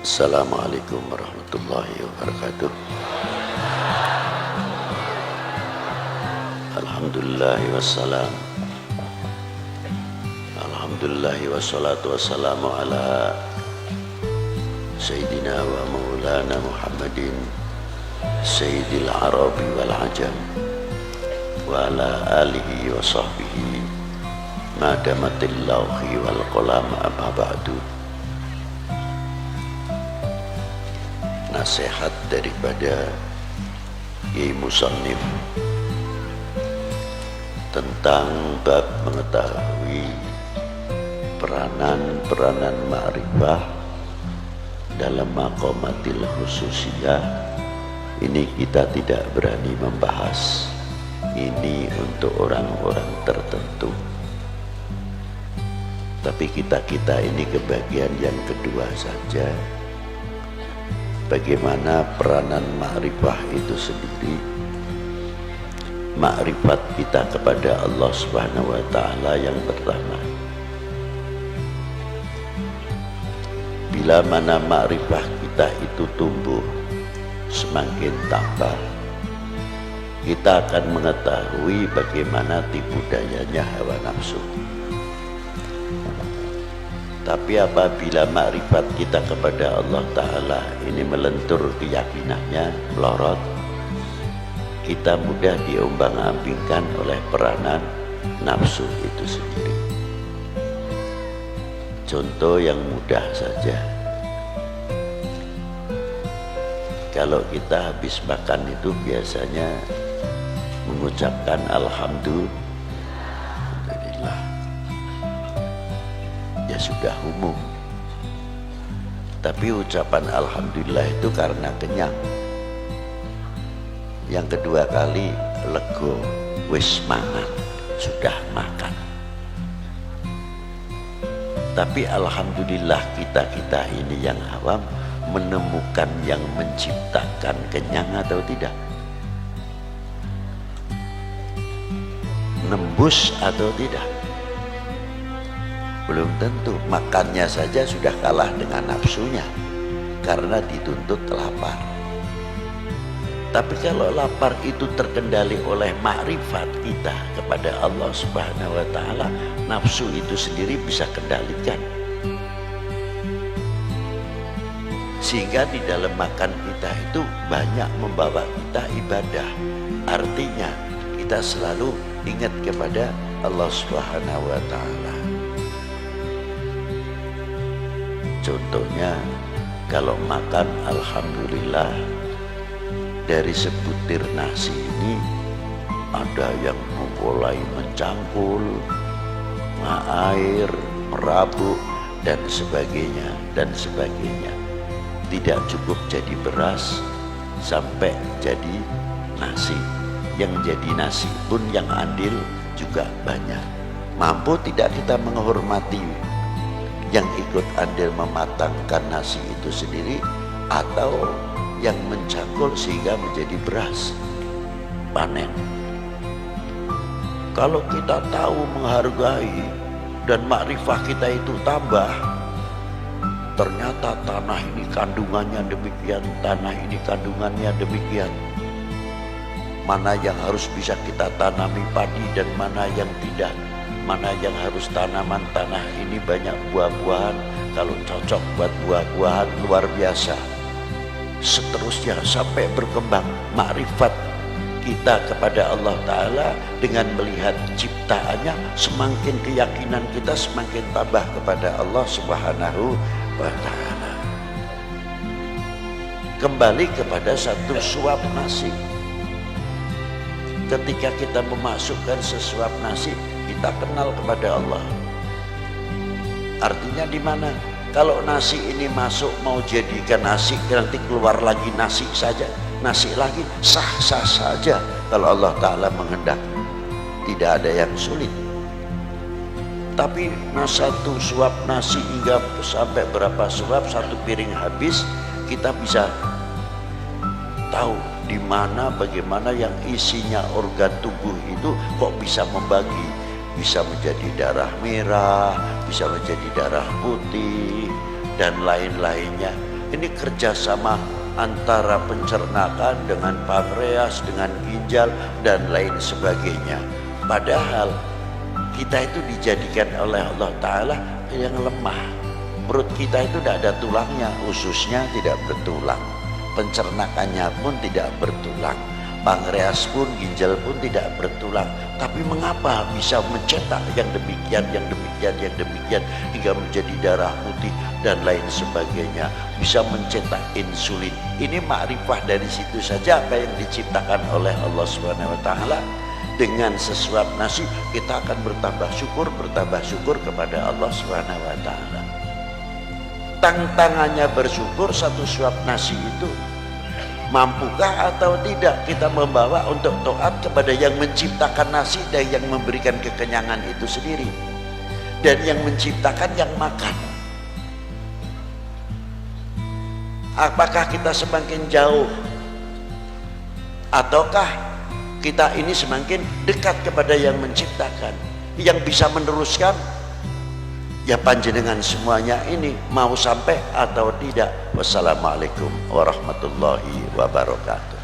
Assalamualaikum warahmatullahi wabarakatuh. Alhamdulillahi wassalam. Alhamdulillahi wassalatu wassalamu ala Sayyidina wa maulana Muhammadin Sayyidil Arabi wal Ajam wa ala alihi wa sahbihi madamatil lawhi wal qalam amma ba'du. Nasihat daripada Kiai Musannif tentang bab mengetahui peranan ma'rifah dalam maqamatil khususiyah. Ini kita tidak berani membahas, ini untuk orang-orang tertentu. Tapi kita ini kebagian yang kedua saja. Bagaimana peranan ma'rifah itu sendiri, ma'rifat kita kepada Allah Subhanahu wa ta'ala yang pertama. Bila mana ma'rifah kita itu tumbuh, semakin tambah, kita akan mengetahui bagaimana tipu dayanya hawa nafsu. Tapi apabila makrifat kita kepada Allah Ta'ala ini melentur keyakinannya, melorot, kita mudah diombang-ambingkan oleh peranan nafsu itu sendiri. Contoh yang mudah saja, kalau kita habis makan itu biasanya mengucapkan Alhamdulillah, ya sudah umum. Tapi ucapan Alhamdulillah itu karena kenyang. Yang kedua kali lego, wis mangan, sudah makan. Tapi Alhamdulillah kita ini yang awam menemukan yang menciptakan kenyang atau tidak, nembus atau tidak. Belum tentu. Makannya saja sudah kalah dengan nafsunya karena dituntut lapar. Tapi kalau lapar itu terkendali oleh makrifat kita kepada Allah Subhanahu wa ta'ala, nafsu itu sendiri bisa kendalikan. Sehingga di dalam makan kita itu banyak membawa kita ibadah. Artinya kita selalu ingat kepada Allah Subhanahu wa ta'ala. Contohnya kalau makan Alhamdulillah, dari sebutir nasi ini ada yang mulai mencangkul, air, merabuk dan sebagainya dan sebagainya. Tidak cukup jadi beras sampai jadi nasi. Yang jadi nasi pun yang andil juga banyak. Mampu tidak kita menghormati yang ikut andil mematangkan nasi itu sendiri, atau yang mencangkul sehingga menjadi beras panen. Kalau kita tahu menghargai dan makrifah kita itu tambah, ternyata tanah ini kandungannya demikian, tanah ini kandungannya demikian, mana yang harus bisa kita tanami padi dan mana yang tidak, mana yang harus tanaman tanah ini banyak buah-buahan, kalau cocok buat buah-buahan luar biasa. Seterusnya sampai berkembang makrifat kita kepada Allah Ta'ala dengan melihat ciptaannya, semakin keyakinan kita semakin tambah kepada Allah Subhanahu wa ta'ala. Kembali kepada satu suap nasi. Ketika kita memasukkan sesuap nasi, kita kenal kepada Allah. Artinya di mana? Kalau nasi ini masuk mau jadikan nasi, nanti keluar lagi nasi saja, nasi lagi, sah-sah saja kalau Allah Ta'ala menghendaki. Tidak ada yang sulit. Tapi satu suap nasi hingga sampai berapa suap, satu piring habis, kita bisa tahu di mana bagaimana yang isinya organ tubuh itu kok bisa membagi, bisa menjadi darah merah, bisa menjadi darah putih dan lain-lainnya. Ini kerjasama antara pencernaan dengan pankreas, dengan ginjal dan lain sebagainya. Padahal kita itu dijadikan oleh Allah Ta'ala yang lemah. Perut kita itu tidak ada tulangnya, ususnya tidak bertulang, pencernaannya pun tidak bertulang, pankreas pun, ginjal pun tidak bertulang. Tapi mengapa bisa mencetak yang demikian, yang demikian, yang demikian hingga menjadi darah putih dan lain sebagainya, bisa mencetak insulin. Ini makrifah dari situ saja apa yang diciptakan oleh Allah Subhanahu wa taala. Dengan sesuap nasi kita akan bertambah syukur kepada Allah Subhanahu wa taala. Tantangannya bersyukur satu suap nasi itu, mampukah atau tidak kita membawa untuk taat kepada yang menciptakan nasi dan yang memberikan kekenyangan itu sendiri, dan yang menciptakan yang makan. Apakah kita semakin jauh ataukah kita ini semakin dekat kepada yang menciptakan, yang bisa meneruskan? Ya panjenengan semuanya ini mau sampai atau tidak. Wassalamualaikum warahmatullahi wabarakatuh.